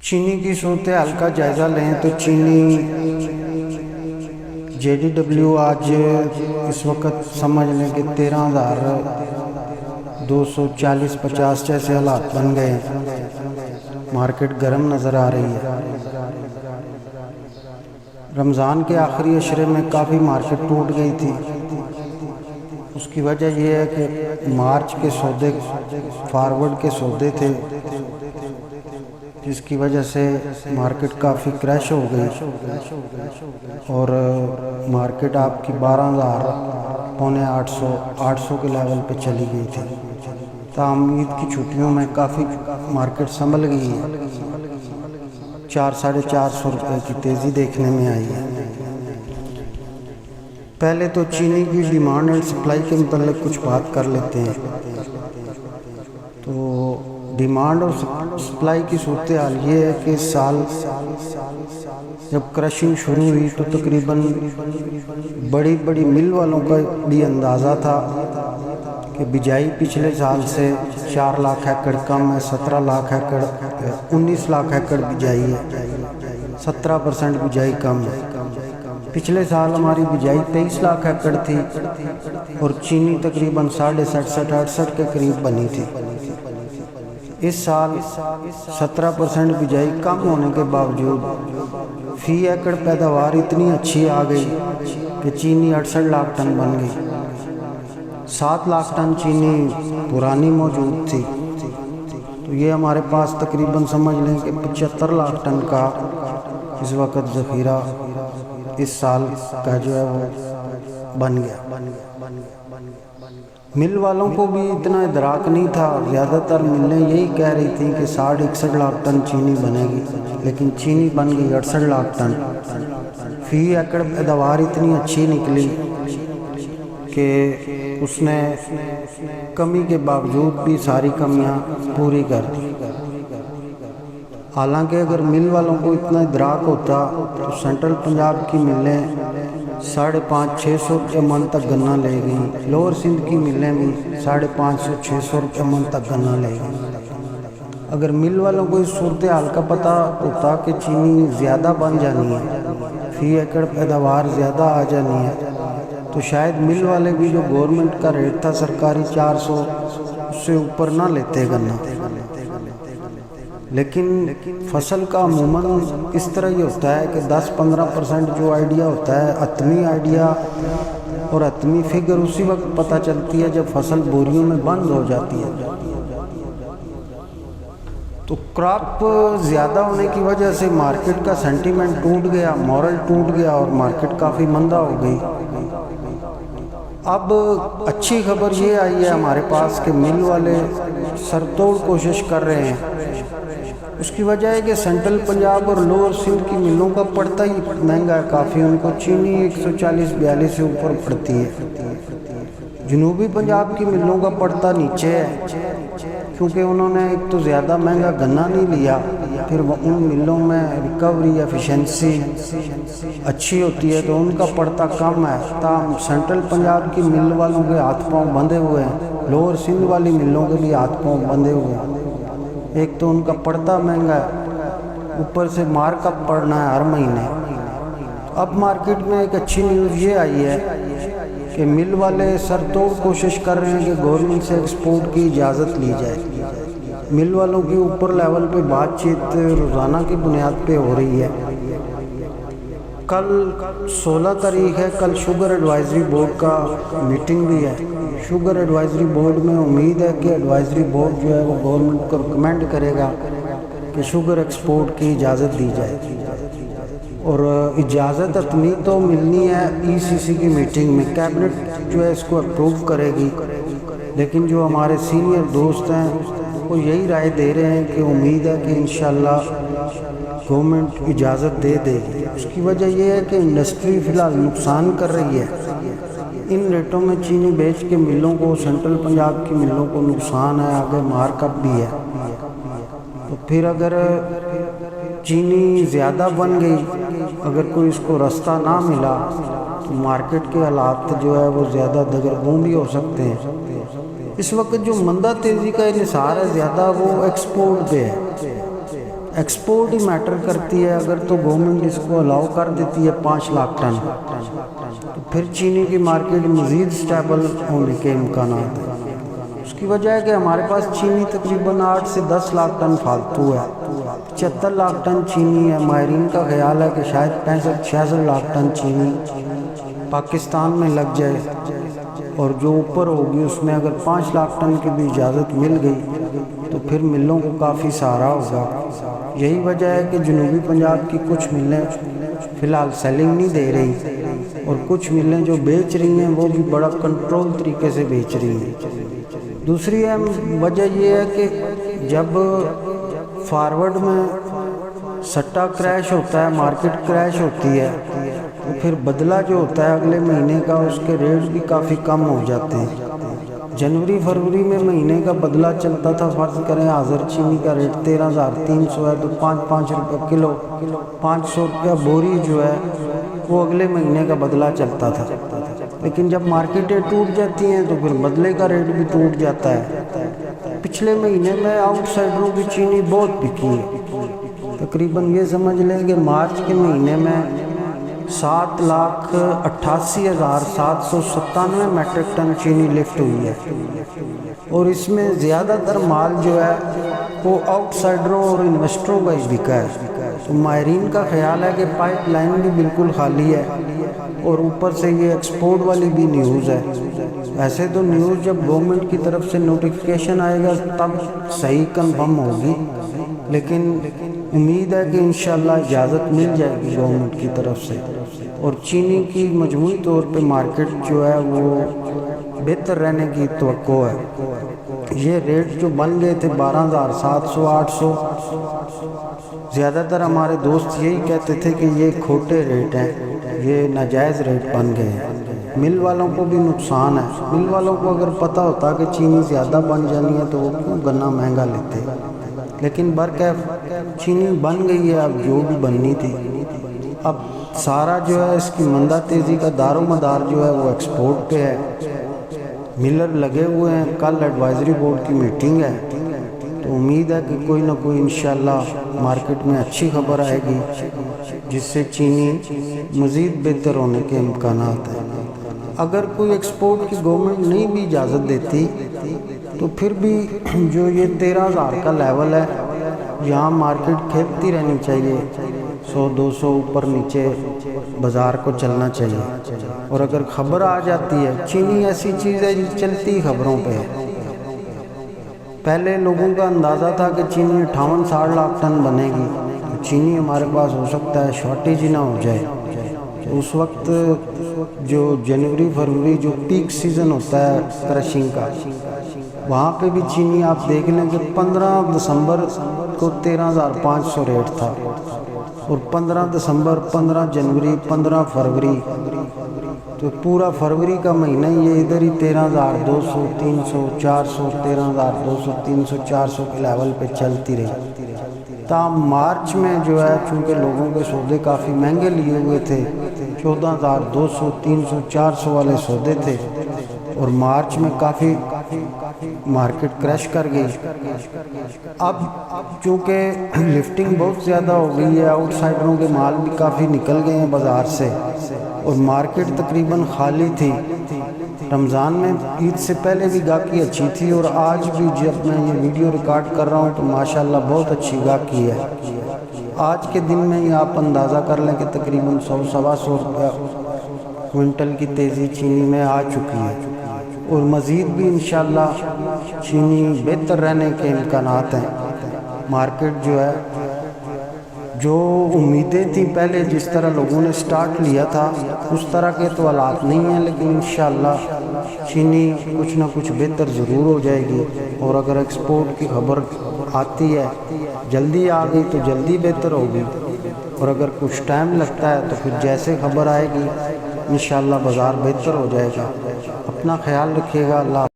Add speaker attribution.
Speaker 1: چینی کی صورتحال کا جائزہ لیں تو چینی JDW آج اس وقت سمجھ لیں کہ 13,240-50 جیسے حالات بن گئے، مارکیٹ گرم نظر آ رہی ہے۔ رمضان کے آخری عشرے میں کافی مارکیٹ ٹوٹ گئی تھی، اس کی وجہ یہ ہے کہ مارچ کے سودے فارورڈ کے سودے تھے، جس کی وجہ سے مارکیٹ کافی کریش ہو گئی اور مارکیٹ آپ کی 12,000-800 کے لیول پہ چلی گئی تھی۔ تاہم عید کی چھٹیوں میں کافی مارکیٹ سنبھل گئی ہے، 400-450 روپے کی تیزی دیکھنے میں آئی ہے۔ پہلے تو چینی کی ڈیمانڈ اینڈ سپلائی کے متعلق کچھ بات کر لیتے ہیں۔ تو ڈیمانڈ اور سپلائی کی صورتحال یہ ہے کہ اس سال جب کرشنگ شروع ہوئی تو تقریباً بڑی بڑی مل والوں کا بھی اندازہ تھا کہ بجائی پچھلے سال سے 4 لاکھ ایکڑ کم ہے، 17 لاکھ ایکڑ 19 لاکھ ایکڑ بجائی ہے، 17% بجائی کم ہے۔ پچھلے سال ہماری بجائی 23 لاکھ ایکڑ تھی اور چینی تقریباً 67-68 کے قریب بنی تھی۔ اس سال 17% بجائی کم ہونے کے باوجود فی ایکڑ پیداوار اتنی اچھی آ گئی کہ چینی 68 لاکھ ٹن بن گئی۔ 7 لاکھ ٹن چینی پرانی موجود تھی، تو یہ ہمارے پاس تقریباً سمجھ لیں کہ 75 لاکھ ٹن کا اس وقت ذخیرہ اس سال کا جو ہے وہ بن گیا۔ مل والوں کو بھی اتنا ادراک نہیں تھا، زیادہ تر ملیں یہی کہہ رہی تھیں کہ 60-61 لاکھ ٹن چینی بنے گی، لیکن چینی بن گئی 68 لاکھ ٹن۔ فی ایکڑ پیداوار اتنی اچھی نکلی کہ اس نے کمی کے باوجود بھی ساری کمیاں پوری کر دی۔ حالانکہ اگر مل والوں کو اتنا ادراک ہوتا تو سینٹرل پنجاب کی ملیں 550-600 روپے من تک گنا لے گئیں، لوور سندھ کی ملیں بھی 550-600 روپے من تک گنا لے گئیں۔ اگر مل والوں کو اس صورتحال کا پتہ ہوتا کہ چینی زیادہ بن جانی ہے، فی ایکڑ پیداوار زیادہ آ جانی ہے، تو شاید مل والے بھی جو گورنمنٹ کا ریٹ تھا سرکاری 400، اس سے اوپر نہ لیتے گنا۔ لیکن فصل کا عموماً اس طرح ہی ہوتا ہے کہ 10-15% جو آئیڈیا ہوتا ہے، حتمی آئیڈیا اور حتمی فگر اسی وقت پتہ چلتی ہے جب فصل بوریوں میں بند ہو جاتی ہے۔ تو کراپ زیادہ ہونے کی وجہ سے مارکیٹ کا سینٹیمنٹ ٹوٹ گیا، مورل ٹوٹ گیا اور مارکیٹ کافی مندہ ہو گئی۔ اب اچھی خبر یہ آئی ہے ہمارے پاس کہ مل والے سر توڑ کوشش کر رہے ہیں۔ اس کی وجہ ہے کہ سینٹرل پنجاب اور لوور سندھ کی ملوں کا پڑتا ہی مہنگا ہے کافی، ان کو چینی 140-42 سے اوپر پڑتی ہے۔ جنوبی پنجاب کی ملوں کا پڑتا نیچے ہے، کیونکہ انہوں نے ایک تو زیادہ مہنگا گنا نہیں لیا، پھر ان ملوں میں ریکوری ایفیشنسی اچھی ہوتی ہے تو ان کا پڑتا کم ہے۔ تاہم سینٹرل پنجاب کی مل والوں کے ہاتھ پاؤں بندھے ہوئے ہیں، لوور سندھ والی ملوں کے بھی ہاتھ پاؤں بندھے ہوئے ہیں۔ ایک تو ان کا پڑتا مہنگا ہے، اوپر سے مارک اپ پڑنا ہے ہر مہینے۔ اب مارکیٹ میں ایک اچھی نیوز یہ آئی ہے کہ مل والے سر توڑ کوشش کر رہے ہیں کہ گورنمنٹ سے ایکسپورٹ کی اجازت لی جائے۔ مل والوں کی اوپر لیول پہ بات چیت روزانہ کی بنیاد پہ ہو رہی ہے۔ کل 16 تاریخ ہے، کل شوگر ایڈوائزری بورڈ کا میٹنگ بھی ہے۔ شوگر ایڈوائزری بورڈ میں امید ہے کہ ایڈوائزری بورڈ جو ہے وہ گورنمنٹ کو ریکمینڈ کرے گا کہ شوگر ایکسپورٹ کی اجازت دی جائے، اور اجازت اپنی تو ملنی ہے ECC کی میٹنگ میں، کیبنٹ جو ہے اس کو اپروو کرے گی، لیکن جو ہمارے سینئر دوست ہیں وہ یہی رائے دے رہے ہیں کہ امید ہے کہ انشاءاللہ گورنمنٹ اجازت دے دے گی۔ اس کی وجہ یہ ہے کہ انڈسٹری فی الحال نقصان کر رہی ہے، ان ریٹوں میں چینی بیچ کے ملوں کو، سینٹرل پنجاب کی ملوں کو نقصان ہے، آگے مارک اپ بھی ہے۔ تو پھر اگر چینی زیادہ بن گئی، اگر کوئی اس کو رستہ نہ ملا تو مارکیٹ کے حالات جو ہے وہ زیادہ دگرگوں بھی ہو سکتے ہیں۔ اس وقت جو مندہ تیزی کا انحصار ہے زیادہ وہ ایکسپورٹ پہ ہے، ایکسپورٹ ہی میٹر کرتی ہے. اگر تو گورنمنٹ اس کو الاؤ کر دیتی ہے 5 لاکھ ٹن تو پھر چینی کی مارکیٹ مزید سٹیبل ہونے کے امکانات ہیں. اس کی وجہ ہے کہ ہمارے پاس چینی تقریباً 8 سے 10 لاکھ ٹن فالتو ہے. 75 لاکھ ٹن چینی ہے. ماہرین کا خیال ہے کہ شاید 65-66 لاکھ ٹن چینی پاکستان میں لگ جائے، اور جو اوپر ہوگی اس میں اگر 5 لاکھ ٹن کی بھی اجازت مل گئی تو پھر ملوں کو کافی سہارا ہوگا. یہی وجہ ہے کہ جنوبی پنجاب کی کچھ ملیں فی الحال سیلنگ نہیں دے رہی، اور کچھ ملیں جو بیچ رہی ہیں وہ بھی بڑا کنٹرول طریقے سے بیچ رہی ہیں. دوسری اہم وجہ یہ ہے کہ جب فارورڈ میں سٹا کریش ہوتا ہے، مارکیٹ کریش ہوتی ہے، تو پھر بدلہ جو ہوتا ہے اگلے مہینے کا اس کے ریٹ بھی کافی کم ہو جاتے ہیں. جنوری فروری میں مہینے کا بدلہ چلتا تھا، فرض کریں حاضر چینی کا ریٹ 13,300 ہے تو 5 روپے کلو، 500 روپیہ بوری جو ہے وہ اگلے مہینے کا بدلہ چلتا تھا. لیکن جب مارکیٹیں ٹوٹ جاتی ہیں تو پھر بدلے کا ریٹ بھی ٹوٹ جاتا ہے. پچھلے مہینے میں آؤٹ سائڈروں کی چینی بہت بکی ہے. تقریباً یہ سمجھ لیں کہ مارچ کے مہینے میں 7,88,797 میٹرک ٹن چینی لفٹ ہوئی ہے، اور اس میں زیادہ تر مال جو ہے وہ آؤٹ سائڈروں اور انویسٹروں کا ہی بکا ہے. تو ماہرین کا خیال ہے کہ پائپ لائن بھی بالکل خالی ہے، اور اوپر سے یہ ایکسپورٹ والی بھی نیوز ہے. ایسے تو نیوز جب گورنمنٹ کی طرف سے نوٹیفیکیشن آئے گا تب صحیح کنفرم ہوگی، لیکن امید ہے کہ انشاءاللہ اجازت مل جائے گی گورنمنٹ کی طرف سے، اور چینی کی مجموعی طور پہ مارکیٹ جو ہے وہ بہتر رہنے کی توقع ہے. یہ ریٹ جو بن گئے تھے 12,700 800، زیادہ تر ہمارے دوست یہی کہتے تھے کہ یہ کھوٹے ریٹ ہیں، یہ ناجائز ریٹ بن گئے ہیں. مل والوں کو بھی نقصان ہے. مل والوں کو اگر پتہ ہوتا کہ چینی زیادہ بن جانی ہے تو وہ کیوں گنا مہنگا لیتے، لیکن برکیف چینی بن گئی ہے. اب جو بھی بننی تھی، اب سارا جو ہے اس کی مندہ تیزی کا دار و مدار جو ہے وہ ایکسپورٹ پہ ہے. ملر لگے ہوئے ہیں. کل ایڈوائزری بورڈ کی میٹنگ ہے تو امید ہے کہ کوئی نہ کوئی انشاءاللہ مارکیٹ میں اچھی خبر آئے گی جس سے چینی مزید بہتر ہونے کے امکانات ہیں. اگر کوئی ایکسپورٹ کی گورنمنٹ نہیں بھی اجازت دیتی تو پھر بھی جو یہ 13,000 کا لیول ہے یہاں مارکیٹ کھیلتی رہنی چاہیے. 100-200 اوپر نیچے بازار کو چلنا چاہیے. اور اگر خبر آ جاتی ہے، چینی ایسی چیز ہے جو چلتی خبروں پہ ہے. پہلے لوگوں کا اندازہ تھا کہ چینی 58-60 لاکھ ٹن بنے گی، تو چینی ہمارے پاس ہو سکتا ہے شارٹیج ہی نہ ہو جائے. تو اس وقت جو جنوری فروری جو پیک سیزن ہوتا ہے کرشنگ کا، وہاں پہ بھی چینی آپ دیکھ لیں کہ 15 دسمبر کو 13,500 ریٹ تھا، اور 15 دسمبر 15 جنوری 15 فروری، تو پورا فروری کا مہینہ یہ ادھر ہی 13,200 300 400 13,200 300 400 کے لیول پہ چلتی رہی. تاہم مارچ میں جو ہے چونکہ لوگوں کے سودے کافی مہنگے لیے ہوئے تھے، 14,200 300 400 والے سودے تھے، اور مارچ میں کافی مارکیٹ کریش کر گئی. اب چونکہ لفٹنگ بہت زیادہ ہو گئی ہے، آؤٹ سائڈروں کے مال بھی کافی نکل گئے ہیں بازار سے، اور مارکیٹ تقریباً خالی تھی. رمضان میں عید سے پہلے بھی گاہکی اچھی تھی، اور آج بھی جب میں یہ ویڈیو ریکارڈ کر رہا ہوں تو ماشاءاللہ بہت اچھی گاہکی ہے. آج کے دن میں ہی آپ اندازہ کر لیں کہ تقریباً 100-125 روپیہ کوئنٹل کی تیزی چینی میں آ چکی ہے، اور مزید بھی انشاءاللہ چینی بہتر رہنے کے امکانات ہیں. مارکیٹ جو ہے جو امیدیں تھیں پہلے جس طرح لوگوں نے سٹارٹ لیا تھا اس طرح کے تو حالات نہیں ہیں، لیکن انشاءاللہ چینی کچھ نہ کچھ بہتر ضرور ہو جائے گی. اور اگر ایکسپورٹ کی خبر آتی ہے جلدی آ گئی تو جلدی بہتر ہوگی، اور اگر کچھ ٹائم لگتا ہے تو پھر جیسے خبر آئے گی انشاءاللہ بازار بہتر ہو جائے گا. اپنا خیال رکھیے گا. اللہ